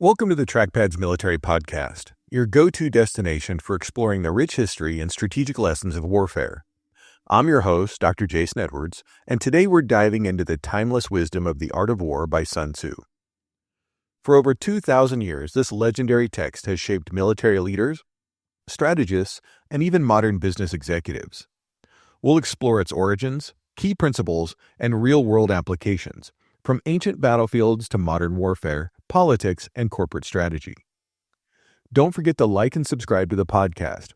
Welcome to the Trackpads Military Podcast, your go-to destination for exploring the rich history and strategic lessons of warfare. I'm your host, Dr. Jason Edwards, and today we're diving into the timeless wisdom of the art of war by Sun Tzu. For over 2,000 years, this legendary text has shaped military leaders, strategists, and even modern business executives. We'll explore its origins, key principles, and real-world applications, from ancient battlefields to modern warfare, politics, and corporate strategy. Don't forget to like and subscribe to the podcast,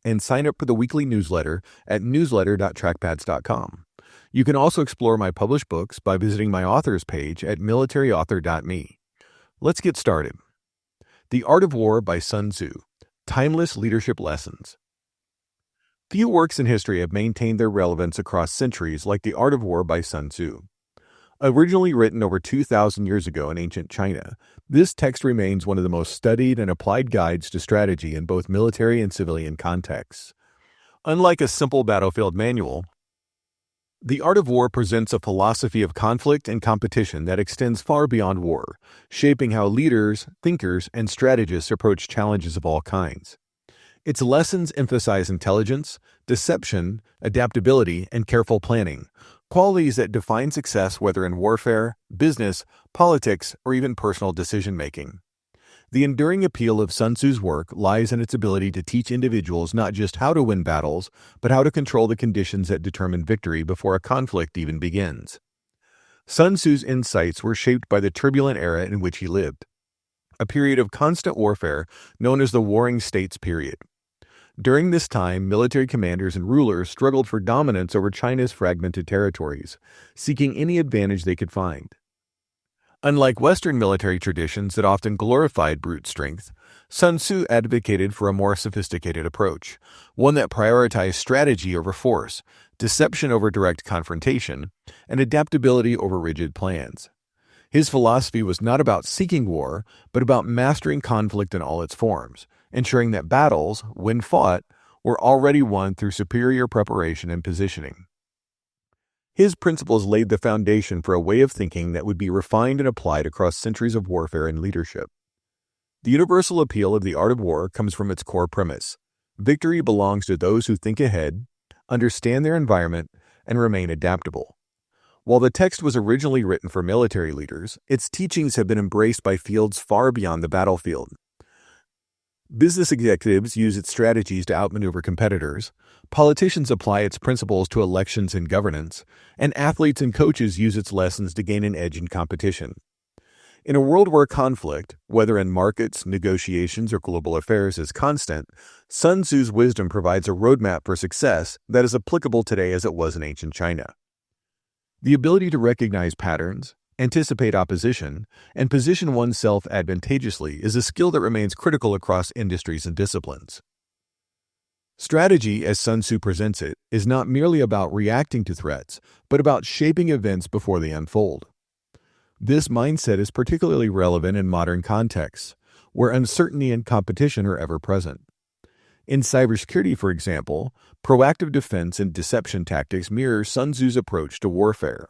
and sign up for the weekly newsletter at newsletter.trackpads.com. You can also explore my published books by visiting my authors page at militaryauthor.me. Let's get started. The Art of War by Sun Tzu, Timeless Leadership Lessons. Few works in history have maintained their relevance across centuries like The Art of War by Sun Tzu. Originally written over 2,000 years ago in ancient China, this text remains one of the most studied and applied guides to strategy in both military and civilian contexts. Unlike a simple battlefield manual, The Art of War presents a philosophy of conflict and competition that extends far beyond war, shaping how leaders, thinkers, and strategists approach challenges of all kinds. Its lessons emphasize intelligence, deception, adaptability, and careful planning, qualities that define success whether in warfare, business, politics, or even personal decision-making. The enduring appeal of Sun Tzu's work lies in its ability to teach individuals not just how to win battles, but how to control the conditions that determine victory before a conflict even begins. Sun Tzu's insights were shaped by the turbulent era in which he lived, a period of constant warfare known as the Warring States period. During this time, military commanders and rulers struggled for dominance over China's fragmented territories, seeking any advantage they could find. Unlike Western military traditions that often glorified brute strength, Sun Tzu advocated for a more sophisticated approach, one that prioritized strategy over force, deception over direct confrontation, and adaptability over rigid plans. His philosophy was not about seeking war, but about mastering conflict in all its forms, ensuring that battles, when fought, were already won through superior preparation and positioning. His principles laid the foundation for a way of thinking that would be refined and applied across centuries of warfare and leadership. The universal appeal of the art of war comes from its core premise: victory belongs to those who think ahead, understand their environment, and remain adaptable. While the text was originally written for military leaders, its teachings have been embraced by fields far beyond the battlefield. Business executives use its strategies to outmaneuver competitors, politicians apply its principles to elections and governance, and athletes and coaches use its lessons to gain an edge in competition. In a world where conflict, whether in markets, negotiations, or global affairs, is constant, Sun Tzu's wisdom provides a roadmap for success that is applicable today as it was in ancient China. The ability to recognize patterns, anticipate opposition, and position oneself advantageously is a skill that remains critical across industries and disciplines. Strategy, as Sun Tzu presents it, is not merely about reacting to threats, but about shaping events before they unfold. This mindset is particularly relevant in modern contexts, where uncertainty and competition are ever present. In cybersecurity, for example, proactive defense and deception tactics mirror Sun Tzu's approach to warfare.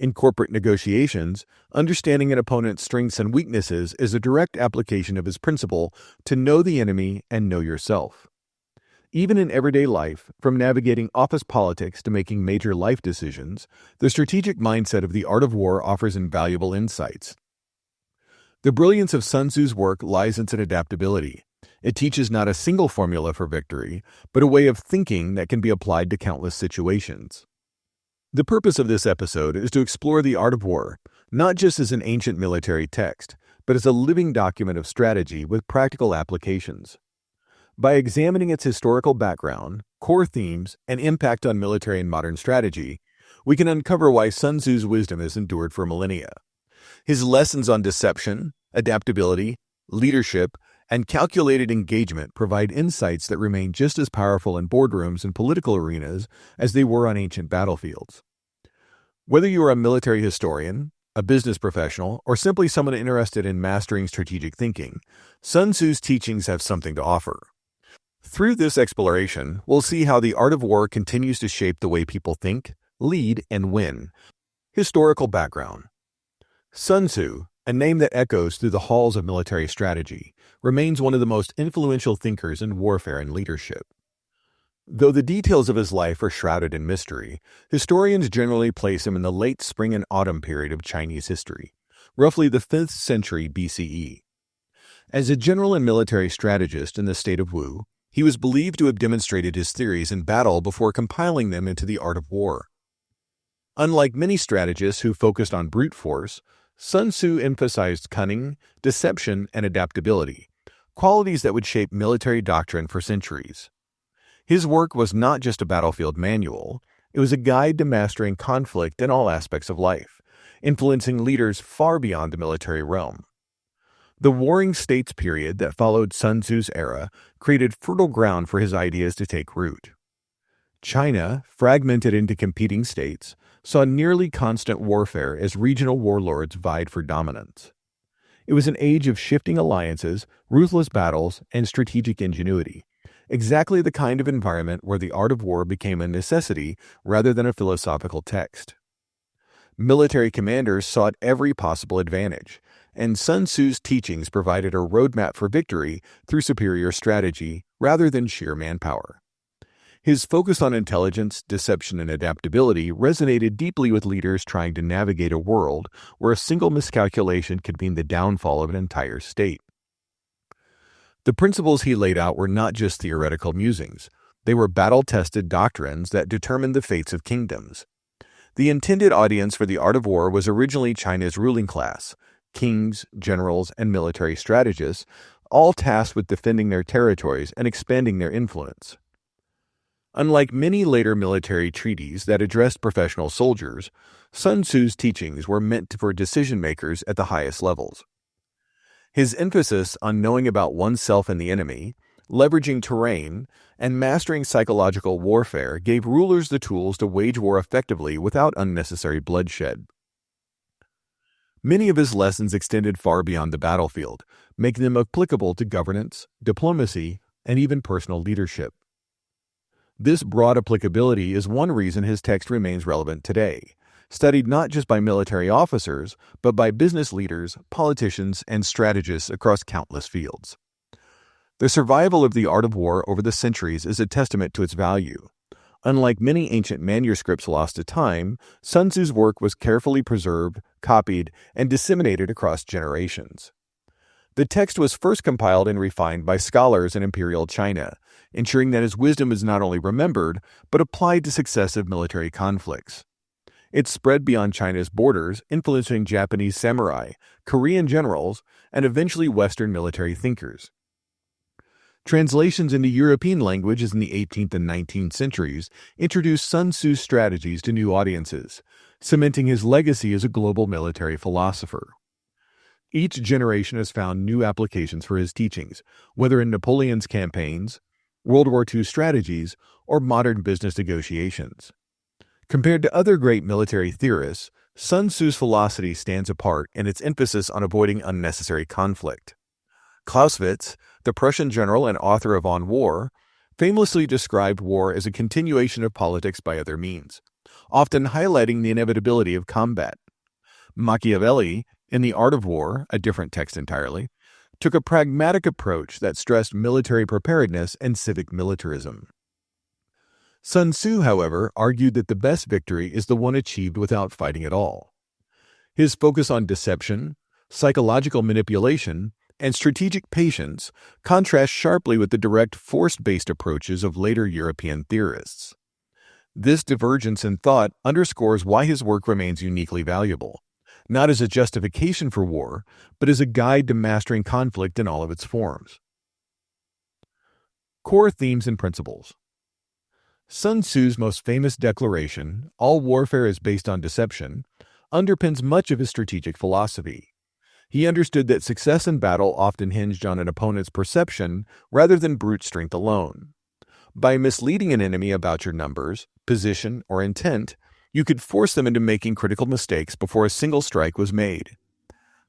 In corporate negotiations, understanding an opponent's strengths and weaknesses is a direct application of his principle to know the enemy and know yourself. Even in everyday life, from navigating office politics to making major life decisions, the strategic mindset of the art of war offers invaluable insights. The brilliance of Sun Tzu's work lies in its adaptability. It teaches not a single formula for victory, but a way of thinking that can be applied to countless situations. The purpose of this episode is to explore the art of war, not just as an ancient military text, but as a living document of strategy with practical applications. By examining its historical background, core themes, and impact on military and modern strategy, we can uncover why Sun Tzu's wisdom has endured for millennia. His lessons on deception, adaptability, leadership, and calculated engagement provide insights that remain just as powerful in boardrooms and political arenas as they were on ancient battlefields. Whether you are a military historian, a business professional, or simply someone interested in mastering strategic thinking, Sun Tzu's teachings have something to offer. Through this exploration, we'll see how the art of war continues to shape the way people think, lead, and win. Historical background. Sun Tzu, a name that echoes through the halls of military strategy, remains one of the most influential thinkers in warfare and leadership. Though the details of his life are shrouded in mystery, historians generally place him in the late spring and autumn period of Chinese history, roughly the 5th century BCE. As a general and military strategist in the state of Wu, he was believed to have demonstrated his theories in battle before compiling them into the art of war. Unlike many strategists who focused on brute force, Sun Tzu emphasized cunning, deception, and adaptability, qualities that would shape military doctrine for centuries. His work was not just a battlefield manual, it was a guide to mastering conflict in all aspects of life, influencing leaders far beyond the military realm. The warring states period that followed Sun Tzu's era created fertile ground for his ideas to take root. China, fragmented into competing states, saw nearly constant warfare as regional warlords vied for dominance. It was an age of shifting alliances, ruthless battles, and strategic ingenuity, exactly the kind of environment where the art of war became a necessity rather than a philosophical text. Military commanders sought every possible advantage, and Sun Tzu's teachings provided a roadmap for victory through superior strategy rather than sheer manpower. His focus on intelligence, deception, and adaptability resonated deeply with leaders trying to navigate a world where a single miscalculation could mean the downfall of an entire state. The principles he laid out were not just theoretical musings. They were battle-tested doctrines that determined the fates of kingdoms. The intended audience for the art of war was originally China's ruling class, kings, generals, and military strategists, all tasked with defending their territories and expanding their influence. Unlike many later military treaties that addressed professional soldiers, Sun Tzu's teachings were meant for decision-makers at the highest levels. His emphasis on knowing about oneself and the enemy, leveraging terrain, and mastering psychological warfare gave rulers the tools to wage war effectively without unnecessary bloodshed. Many of his lessons extended far beyond the battlefield, making them applicable to governance, diplomacy, and even personal leadership. This broad applicability is one reason his text remains relevant today, studied not just by military officers, but by business leaders, politicians, and strategists across countless fields. The survival of the art of war over the centuries is a testament to its value. Unlike many ancient manuscripts lost to time, Sun Tzu's work was carefully preserved, copied, and disseminated across generations. The text was first compiled and refined by scholars in imperial China, ensuring that his wisdom is not only remembered, but applied to successive military conflicts. It spread beyond China's borders, influencing Japanese samurai, Korean generals, and eventually Western military thinkers. Translations into European languages in the 18th and 19th centuries introduced Sun Tzu's strategies to new audiences, cementing his legacy as a global military philosopher. Each generation has found new applications for his teachings, whether in Napoleon's campaigns, World War II strategies, or modern business negotiations. Compared to other great military theorists, Sun Tzu's philosophy stands apart in its emphasis on avoiding unnecessary conflict. Clausewitz, the Prussian general and author of On War, famously described war as a continuation of politics by other means, often highlighting the inevitability of combat. Machiavelli, in The Art of War, a different text entirely, took a pragmatic approach that stressed military preparedness and civic militarism. Sun Tzu, however, argued that the best victory is the one achieved without fighting at all. His focus on deception, psychological manipulation, and strategic patience contrasts sharply with the direct force-based approaches of later European theorists. This divergence in thought underscores why his work remains uniquely valuable, not as a justification for war, but as a guide to mastering conflict in all of its forms. Core themes and principles. Sun Tzu's most famous declaration, "All warfare is based on deception," underpins much of his strategic philosophy. He understood that success in battle often hinged on an opponent's perception rather than brute strength alone. By misleading an enemy about your numbers, position, or intent, you could force them into making critical mistakes before a single strike was made.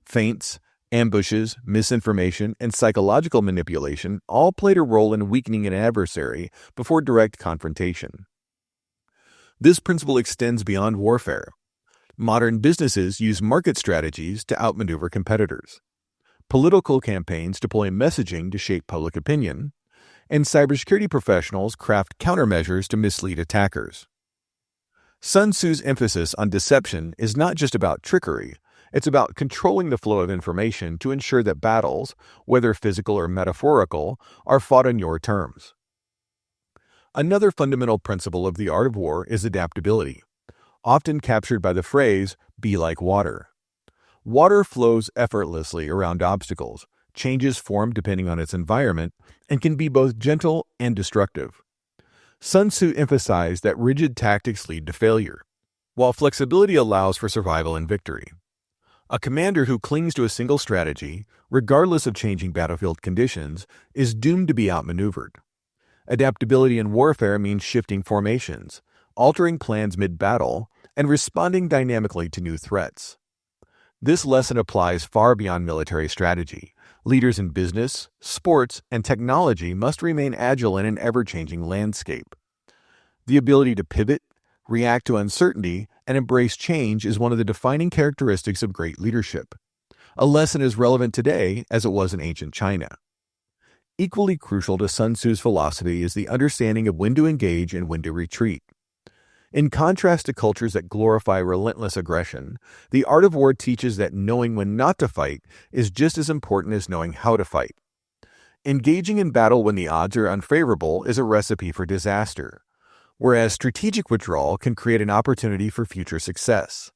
Feints, ambushes, misinformation, and psychological manipulation all played a role in weakening an adversary before direct confrontation. This principle extends beyond warfare. Modern businesses use market strategies to outmaneuver competitors. Political campaigns deploy messaging to shape public opinion, and cybersecurity professionals craft countermeasures to mislead attackers. Sun Tzu's emphasis on deception is not just about trickery, it's about controlling the flow of information to ensure that battles, whether physical or metaphorical, are fought on your terms. Another fundamental principle of the art of war is adaptability, often captured by the phrase, "be like water." Water flows effortlessly around obstacles, changes form depending on its environment, and can be both gentle and destructive. Sun Tzu emphasized that rigid tactics lead to failure, while flexibility allows for survival and victory. A commander who clings to a single strategy, regardless of changing battlefield conditions, is doomed to be outmaneuvered. Adaptability in warfare means shifting formations, altering plans mid-battle, and responding dynamically to new threats. This lesson applies far beyond military strategy. Leaders in business, sports, and technology must remain agile in an ever-changing landscape. The ability to pivot, react to uncertainty, and embrace change is one of the defining characteristics of great leadership. A lesson as relevant today as it was in ancient China. Equally crucial to Sun Tzu's philosophy is the understanding of when to engage and when to retreat. In contrast to cultures that glorify relentless aggression, the art of war teaches that knowing when not to fight is just as important as knowing how to fight. Engaging in battle when the odds are unfavorable is a recipe for disaster, whereas strategic withdrawal can create an opportunity for future success.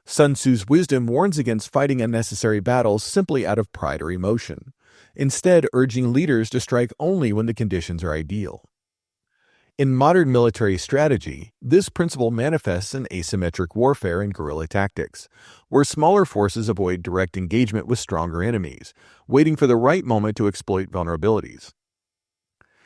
Sun Tzu's wisdom warns against fighting unnecessary battles simply out of pride or emotion, instead urging leaders to strike only when the conditions are ideal. In modern military strategy, this principle manifests in asymmetric warfare and guerrilla tactics, where smaller forces avoid direct engagement with stronger enemies, waiting for the right moment to exploit vulnerabilities.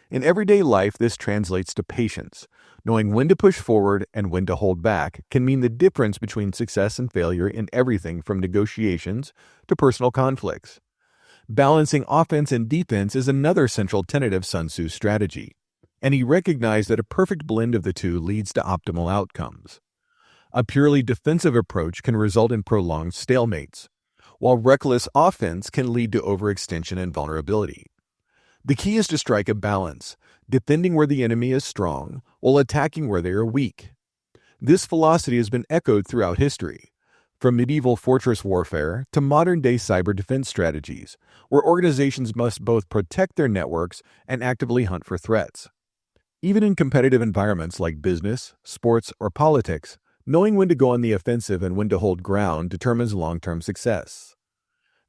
In everyday life, this translates to patience. Knowing when to push forward and when to hold back can mean the difference between success and failure in everything from negotiations to personal conflicts. Balancing offense and defense is another central tenet of Sun Tzu's strategy, and he recognized that a perfect blend of the two leads to optimal outcomes. A purely defensive approach can result in prolonged stalemates, while reckless offense can lead to overextension and vulnerability. The key is to strike a balance, defending where the enemy is strong while attacking where they are weak. This philosophy has been echoed throughout history, from medieval fortress warfare to modern-day cyber defense strategies, where organizations must both protect their networks and actively hunt for threats. Even in competitive environments like business, sports, or politics, knowing when to go on the offensive and when to hold ground determines long-term success.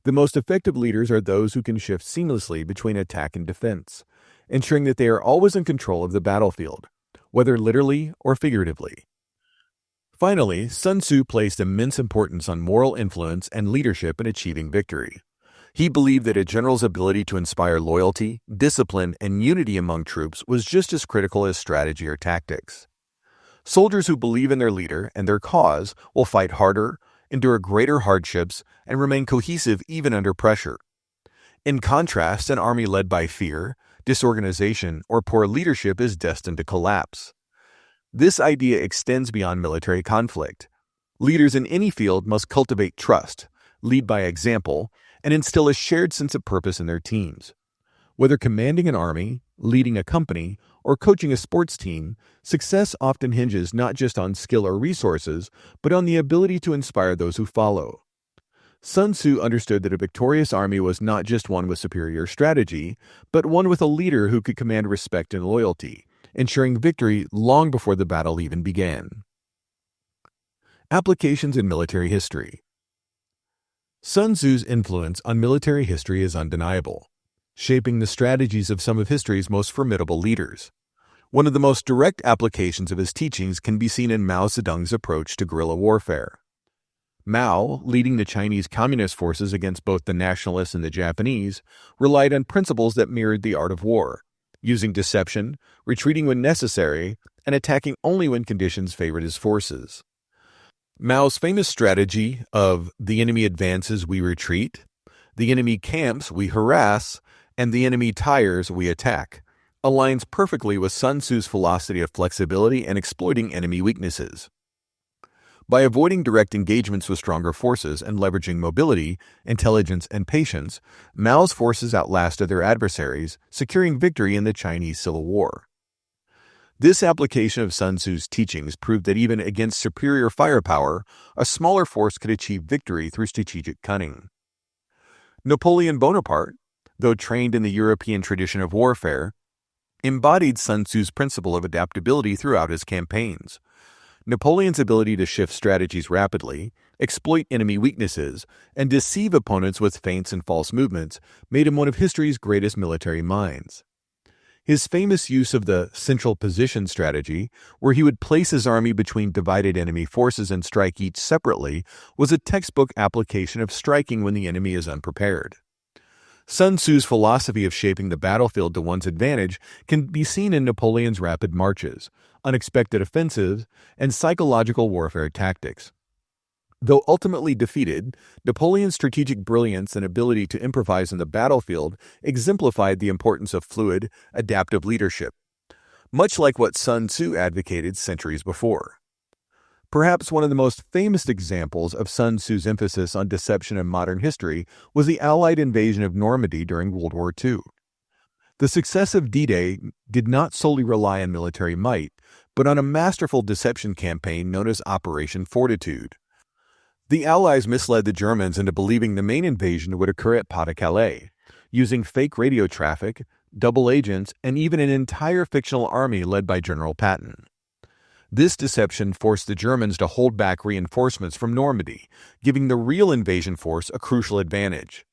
The most effective leaders are those who can shift seamlessly between attack and defense, ensuring that they are always in control of the battlefield, whether literally or figuratively. Finally, Sun Tzu placed immense importance on moral influence and leadership in achieving victory. He believed that a general's ability to inspire loyalty, discipline, and unity among troops was just as critical as strategy or tactics. Soldiers who believe in their leader and their cause will fight harder, endure greater hardships, and remain cohesive even under pressure. In contrast, an army led by fear, disorganization, or poor leadership is destined to collapse. This idea extends beyond military conflict. Leaders in any field must cultivate trust, lead by example, and instill a shared sense of purpose in their teams. Whether commanding an army, leading a company, or coaching a sports team, success often hinges not just on skill or resources, but on the ability to inspire those who follow. Sun Tzu understood that a victorious army was not just one with superior strategy, but one with a leader who could command respect and loyalty, ensuring victory long before the battle even began. Applications in military history. Sun Tzu's influence on military history is undeniable, shaping the strategies of some of history's most formidable leaders. One of the most direct applications of his teachings can be seen in Mao Zedong's approach to guerrilla warfare. Mao, leading the Chinese Communist forces against both the nationalists and the Japanese, relied on principles that mirrored the art of war, using deception, retreating when necessary, and attacking only when conditions favored his forces. Mao's famous strategy of "the enemy advances, we retreat," "the enemy camps, we harass," and "the enemy tires, we attack" aligns perfectly with Sun Tzu's philosophy of flexibility and exploiting enemy weaknesses. By avoiding direct engagements with stronger forces and leveraging mobility, intelligence, and patience, Mao's forces outlasted their adversaries, securing victory in the Chinese Civil War. This application of Sun Tzu's teachings proved that even against superior firepower, a smaller force could achieve victory through strategic cunning. Napoleon Bonaparte, though trained in the European tradition of warfare, embodied Sun Tzu's principle of adaptability throughout his campaigns. Napoleon's ability to shift strategies rapidly, exploit enemy weaknesses, and deceive opponents with feints and false movements made him one of history's greatest military minds. His famous use of the central position strategy, where he would place his army between divided enemy forces and strike each separately, was a textbook application of striking when the enemy is unprepared. Sun Tzu's philosophy of shaping the battlefield to one's advantage can be seen in Napoleon's rapid marches, unexpected offensives, and psychological warfare tactics. Though ultimately defeated, Napoleon's strategic brilliance and ability to improvise on the battlefield exemplified the importance of fluid, adaptive leadership, much like what Sun Tzu advocated centuries before. Perhaps one of the most famous examples of Sun Tzu's emphasis on deception in modern history was the Allied invasion of Normandy during World War II. The success of D-Day did not solely rely on military might, but on a masterful deception campaign known as Operation Fortitude. The Allies misled the Germans into believing the main invasion would occur at Pas-de-Calais, using fake radio traffic, double agents, and even an entire fictional army led by General Patton. This deception forced the Germans to hold back reinforcements from Normandy, giving the real invasion force a crucial advantage.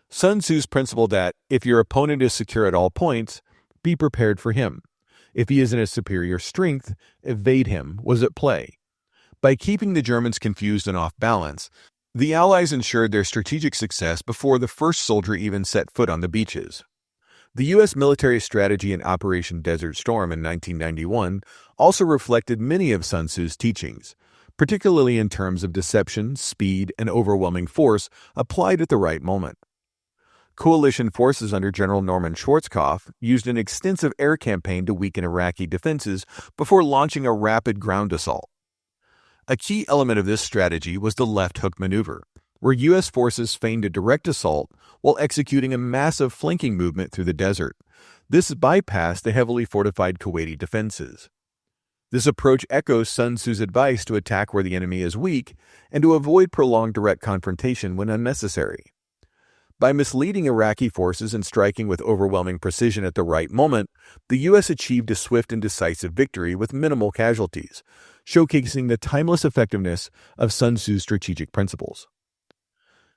Sun Tzu's principle that, if your opponent is secure at all points, be prepared for him. If he is in a superior strength, evade him, was at play. By keeping the Germans confused and off balance, the Allies ensured their strategic success before the first soldier even set foot on the beaches. The U.S. military strategy in Operation Desert Storm in 1991 also reflected many of Sun Tzu's teachings, particularly in terms of deception, speed, and overwhelming force applied at the right moment. Coalition forces under General Norman Schwarzkopf used an extensive air campaign to weaken Iraqi defenses before launching a rapid ground assault. A key element of this strategy was the left hook maneuver, where U.S. forces feigned a direct assault while executing a massive flanking movement through the desert. This bypassed the heavily fortified Kuwaiti defenses. This approach echoes Sun Tzu's advice to attack where the enemy is weak and to avoid prolonged direct confrontation when unnecessary. By misleading Iraqi forces and striking with overwhelming precision at the right moment, the U.S. achieved a swift and decisive victory with minimal casualties, showcasing the timeless effectiveness of Sun Tzu's strategic principles.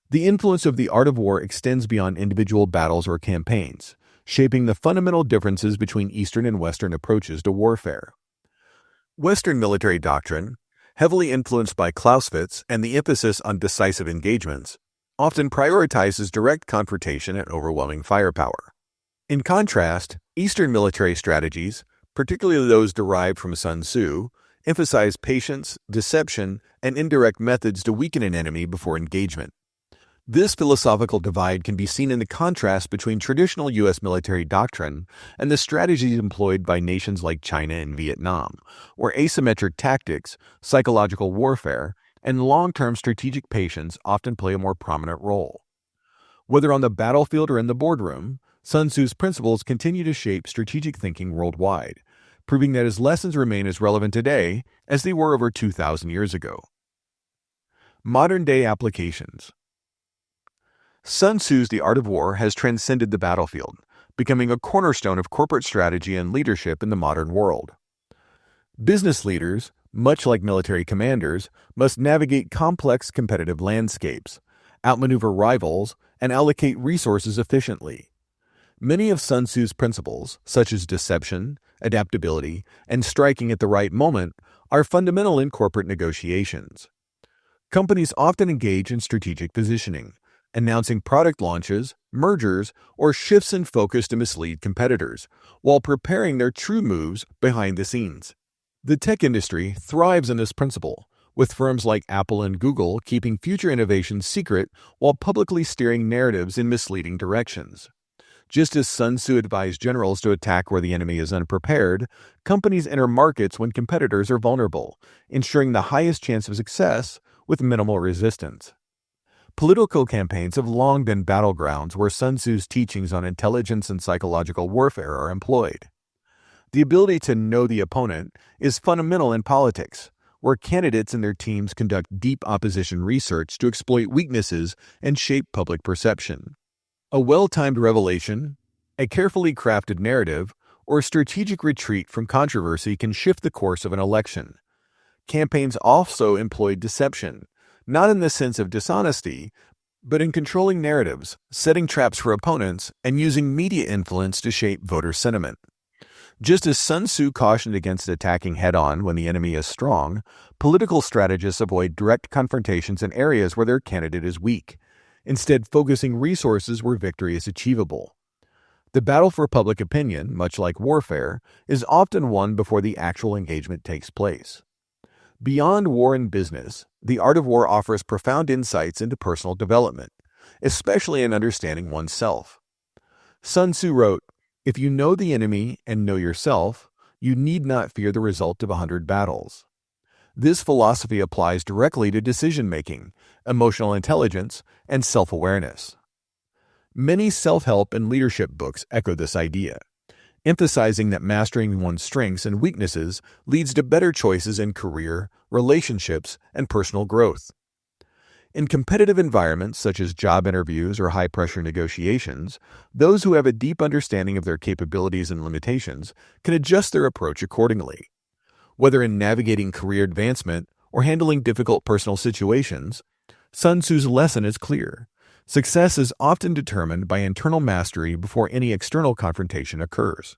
The influence of the art of war extends beyond individual battles or campaigns, shaping the fundamental differences between Eastern and Western approaches to warfare. Western military doctrine, heavily influenced by Clausewitz and the emphasis on decisive engagements, often prioritizes direct confrontation and overwhelming firepower. In contrast, Eastern military strategies, particularly those derived from Sun Tzu, emphasize patience, deception, and indirect methods to weaken an enemy before engagement. This philosophical divide can be seen in the contrast between traditional U.S. military doctrine and the strategies employed by nations like China and Vietnam, where asymmetric tactics, psychological warfare, and long-term strategic patience often play a more prominent role. Whether on the battlefield or in the boardroom, Sun Tzu's principles continue to shape strategic thinking worldwide, proving that his lessons remain as relevant today as they were over 2,000 years ago. Modern-day applications. Sun Tzu's The Art of War has transcended the battlefield, becoming a cornerstone of corporate strategy and leadership in the modern world. Business leaders, much like military commanders, must navigate complex competitive landscapes, outmaneuver rivals, and allocate resources efficiently. Many of Sun Tzu's principles, such as deception, adaptability, and striking at the right moment, are fundamental in corporate negotiations. Companies often engage in strategic positioning, announcing product launches, mergers, or shifts in focus to mislead competitors, while preparing their true moves behind the scenes. The tech industry thrives on this principle, with firms like Apple and Google keeping future innovations secret while publicly steering narratives in misleading directions. Just as Sun Tzu advised generals to attack where the enemy is unprepared, companies enter markets when competitors are vulnerable, ensuring the highest chance of success with minimal resistance. Political campaigns have long been battlegrounds where Sun Tzu's teachings on intelligence and psychological warfare are employed. The ability to know the opponent is fundamental in politics, where candidates and their teams conduct deep opposition research to exploit weaknesses and shape public perception. A well-timed revelation, a carefully crafted narrative, or a strategic retreat from controversy can shift the course of an election. Campaigns also employed deception, not in the sense of dishonesty, but in controlling narratives, setting traps for opponents, and using media influence to shape voter sentiment. Just as Sun Tzu cautioned against attacking head-on when the enemy is strong, political strategists avoid direct confrontations in areas where their candidate is weak, instead focusing resources where victory is achievable. The battle for public opinion, much like warfare, is often won before the actual engagement takes place. Beyond war and business, the art of war offers profound insights into personal development, especially in understanding oneself. Sun Tzu wrote, "If you know the enemy and know yourself, you need not fear the result of 100 battles." This philosophy applies directly to decision-making, emotional intelligence, and self-awareness. Many self-help and leadership books echo this idea, emphasizing that mastering one's strengths and weaknesses leads to better choices in career, relationships, and personal growth. In competitive environments such as job interviews or high-pressure negotiations, those who have a deep understanding of their capabilities and limitations can adjust their approach accordingly. Whether in navigating career advancement or handling difficult personal situations, Sun Tzu's lesson is clear. Success is often determined by internal mastery before any external confrontation occurs.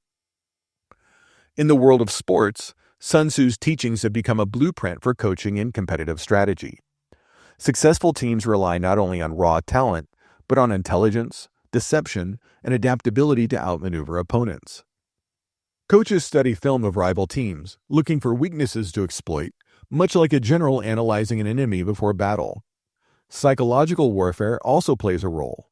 In the world of sports, Sun Tzu's teachings have become a blueprint for coaching and competitive strategy. Successful teams rely not only on raw talent, but on intelligence, deception, and adaptability to outmaneuver opponents. Coaches study film of rival teams, looking for weaknesses to exploit, much like a general analyzing an enemy before battle. Psychological warfare also plays a role.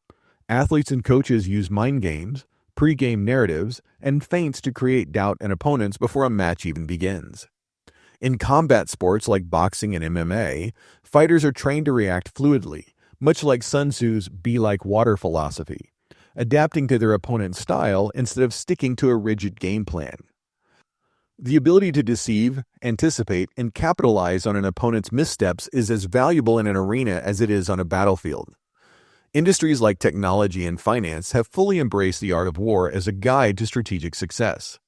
Athletes and coaches use mind games, pre-game narratives, and feints to create doubt in opponents before a match even begins. In combat sports like boxing and MMA, fighters are trained to react fluidly, much like Sun Tzu's "be like water" philosophy, adapting to their opponent's style instead of sticking to a rigid game plan. The ability to deceive, anticipate, and capitalize on an opponent's missteps is as valuable in an arena as it is on a battlefield. Industries like technology and finance have fully embraced the art of war as a guide to strategic success.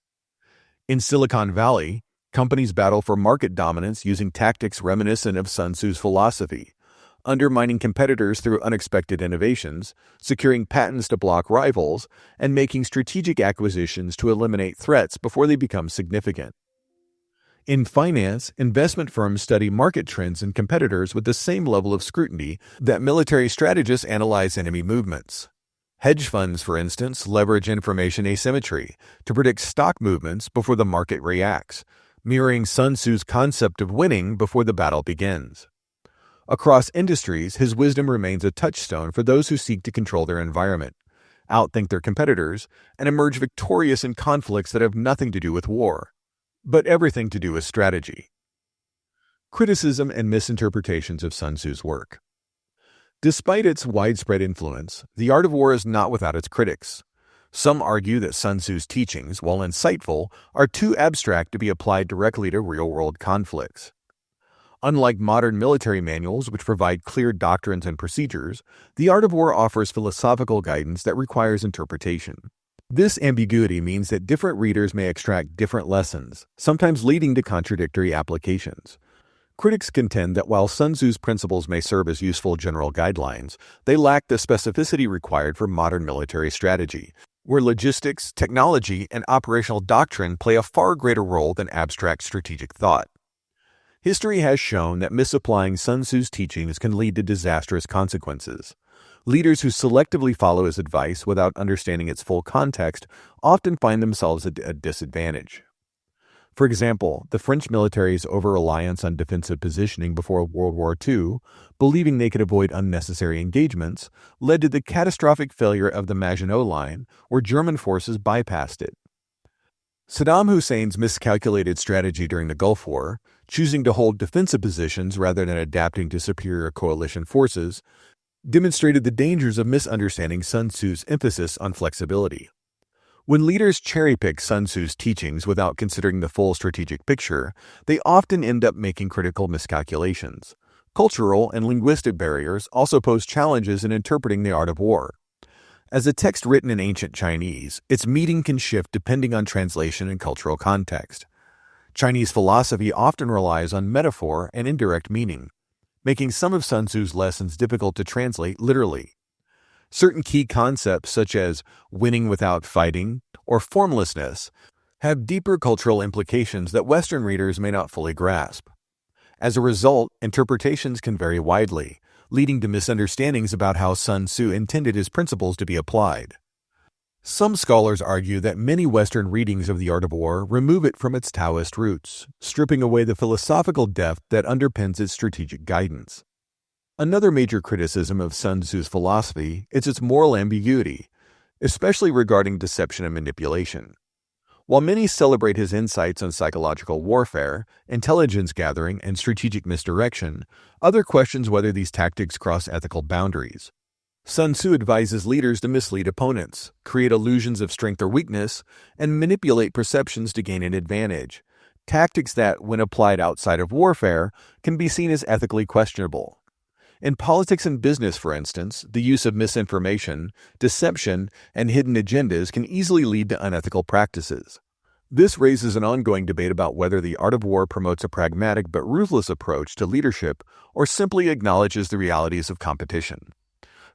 In Silicon Valley, companies battle for market dominance using tactics reminiscent of Sun Tzu's philosophy, undermining competitors through unexpected innovations, securing patents to block rivals, and making strategic acquisitions to eliminate threats before they become significant. In finance, investment firms study market trends and competitors with the same level of scrutiny that military strategists analyze enemy movements. Hedge funds, for instance, leverage information asymmetry to predict stock movements before the market reacts, mirroring Sun Tzu's concept of winning before the battle begins. Across industries, his wisdom remains a touchstone for those who seek to control their environment, outthink their competitors, and emerge victorious in conflicts that have nothing to do with war, but everything to do with strategy. Criticism and misinterpretations of Sun Tzu's work. Despite its widespread influence, the art of war is not without its critics. Some argue that Sun Tzu's teachings, while insightful, are too abstract to be applied directly to real-world conflicts. Unlike modern military manuals, which provide clear doctrines and procedures, the art of war offers philosophical guidance that requires interpretation. This ambiguity means that different readers may extract different lessons, sometimes leading to contradictory applications. Critics contend that while Sun Tzu's principles may serve as useful general guidelines, they lack the specificity required for modern military strategy, where logistics, technology, and operational doctrine play a far greater role than abstract strategic thought. History has shown that misapplying Sun Tzu's teachings can lead to disastrous consequences. Leaders who selectively follow his advice without understanding its full context often find themselves at a disadvantage. For example, the French military's over-reliance on defensive positioning before World War II, believing they could avoid unnecessary engagements, led to the catastrophic failure of the Maginot Line, where German forces bypassed it. Saddam Hussein's miscalculated strategy during the Gulf War, choosing to hold defensive positions rather than adapting to superior coalition forces, demonstrated the dangers of misunderstanding Sun Tzu's emphasis on flexibility. When leaders cherry-pick Sun Tzu's teachings without considering the full strategic picture, they often end up making critical miscalculations. Cultural and linguistic barriers also pose challenges in interpreting the art of war. As a text written in ancient Chinese, its meaning can shift depending on translation and cultural context. Chinese philosophy often relies on metaphor and indirect meaning, making some of Sun Tzu's lessons difficult to translate literally. Certain key concepts such as winning without fighting or formlessness have deeper cultural implications that Western readers may not fully grasp. As a result, interpretations can vary widely, leading to misunderstandings about how Sun Tzu intended his principles to be applied. Some scholars argue that many Western readings of the art of war remove it from its Taoist roots, stripping away the philosophical depth that underpins its strategic guidance. Another major criticism of Sun Tzu's philosophy is its moral ambiguity, especially regarding deception and manipulation. While many celebrate his insights on psychological warfare, intelligence gathering, and strategic misdirection, others question whether these tactics cross ethical boundaries. Sun Tzu advises leaders to mislead opponents, create illusions of strength or weakness, and manipulate perceptions to gain an advantage, tactics that, when applied outside of warfare, can be seen as ethically questionable. In politics and business, for instance, the use of misinformation, deception, and hidden agendas can easily lead to unethical practices. This raises an ongoing debate about whether the art of war promotes a pragmatic but ruthless approach to leadership or simply acknowledges the realities of competition.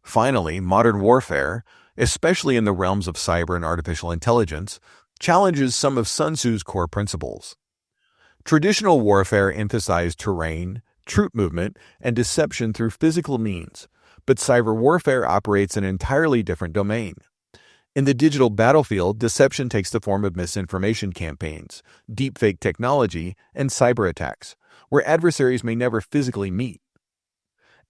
Finally, modern warfare, especially in the realms of cyber and artificial intelligence, challenges some of Sun Tzu's core principles. Traditional warfare emphasized terrain, troop movement, and deception through physical means, but cyber warfare operates in an entirely different domain. In the digital battlefield, deception takes the form of misinformation campaigns, deepfake technology, and cyber attacks, where adversaries may never physically meet.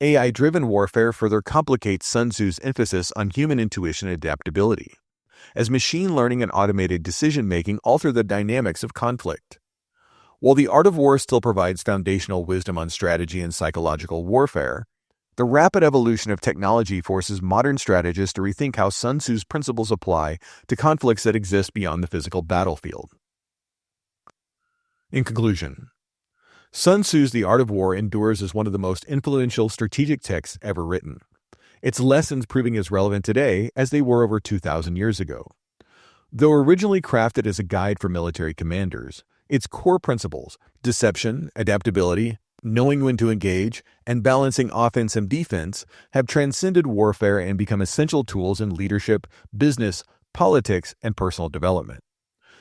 AI-driven warfare further complicates Sun Tzu's emphasis on human intuition and adaptability, as machine learning and automated decision-making alter the dynamics of conflict. While the art of war still provides foundational wisdom on strategy and psychological warfare, the rapid evolution of technology forces modern strategists to rethink how Sun Tzu's principles apply to conflicts that exist beyond the physical battlefield. In conclusion, Sun Tzu's The Art of War endures as one of the most influential strategic texts ever written, its lessons proving as relevant today as they were over 2,000 years ago. Though originally crafted as a guide for military commanders, its core principles, deception, adaptability, knowing when to engage, and balancing offense and defense, have transcended warfare and become essential tools in leadership, business, politics, and personal development.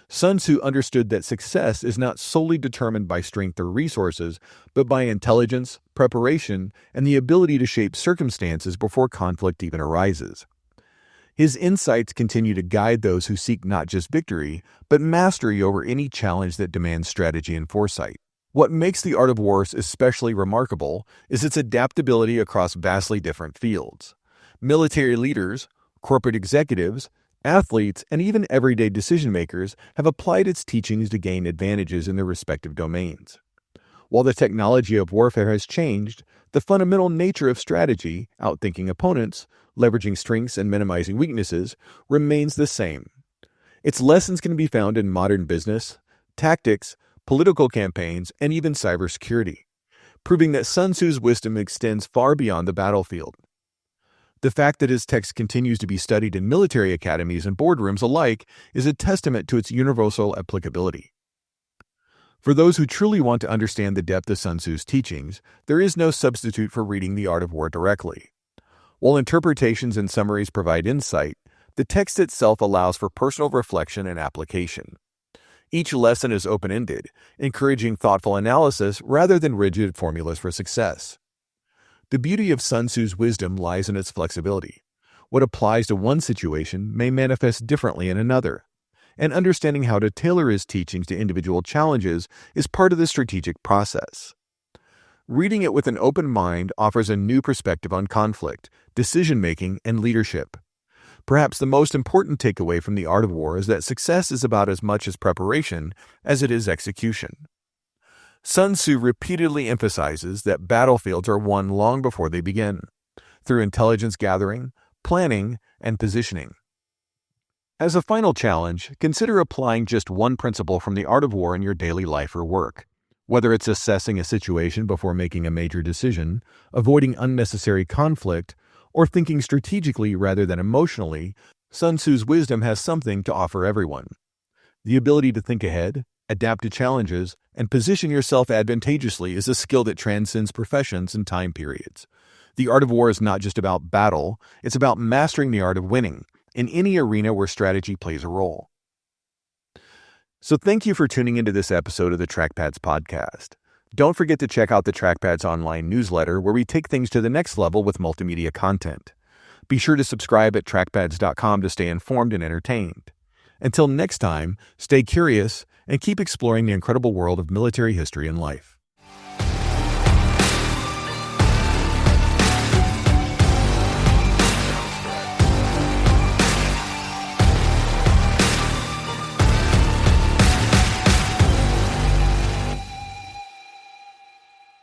Sun Tzu understood that success is not solely determined by strength or resources, but by intelligence, preparation, and the ability to shape circumstances before conflict even arises. His insights continue to guide those who seek not just victory, but mastery over any challenge that demands strategy and foresight. What makes the art of war especially remarkable is its adaptability across vastly different fields. Military leaders, corporate executives, athletes, and even everyday decision-makers have applied its teachings to gain advantages in their respective domains. While the technology of warfare has changed, the fundamental nature of strategy, outthinking opponents, leveraging strengths and minimizing weaknesses, remains the same. Its lessons can be found in modern business, tactics, political campaigns, and even cybersecurity, proving that Sun Tzu's wisdom extends far beyond the battlefield. The fact that his text continues to be studied in military academies and boardrooms alike is a testament to its universal applicability. For those who truly want to understand the depth of Sun Tzu's teachings, there is no substitute for reading The Art of War directly. While interpretations and summaries provide insight, the text itself allows for personal reflection and application. Each lesson is open-ended, encouraging thoughtful analysis rather than rigid formulas for success. The beauty of Sun Tzu's wisdom lies in its flexibility. What applies to one situation may manifest differently in another. and understanding how to tailor his teachings to individual challenges is part of the strategic process. Reading it with an open mind offers a new perspective on conflict, decision-making, and leadership. Perhaps the most important takeaway from The Art of War is that success is about as much as preparation as it is execution. Sun Tzu repeatedly emphasizes that battlefields are won long before they begin, through intelligence gathering, planning, and positioning. As a final challenge, consider applying just one principle from The Art of War in your daily life or work. Whether it's assessing a situation before making a major decision, avoiding unnecessary conflict, or thinking strategically rather than emotionally, Sun Tzu's wisdom has something to offer everyone. The ability to think ahead, adapt to challenges, and position yourself advantageously is a skill that transcends professions and time periods. The Art of War is not just about battle, it's about mastering the art of winning in any arena where strategy plays a role. So thank you for tuning into this episode of the Trackpads podcast. Don't forget to check out the Trackpads online newsletter where we take things to the next level with multimedia content. Be sure to subscribe at trackpads.com to stay informed and entertained. Until next time, stay curious and keep exploring the incredible world of military history and life.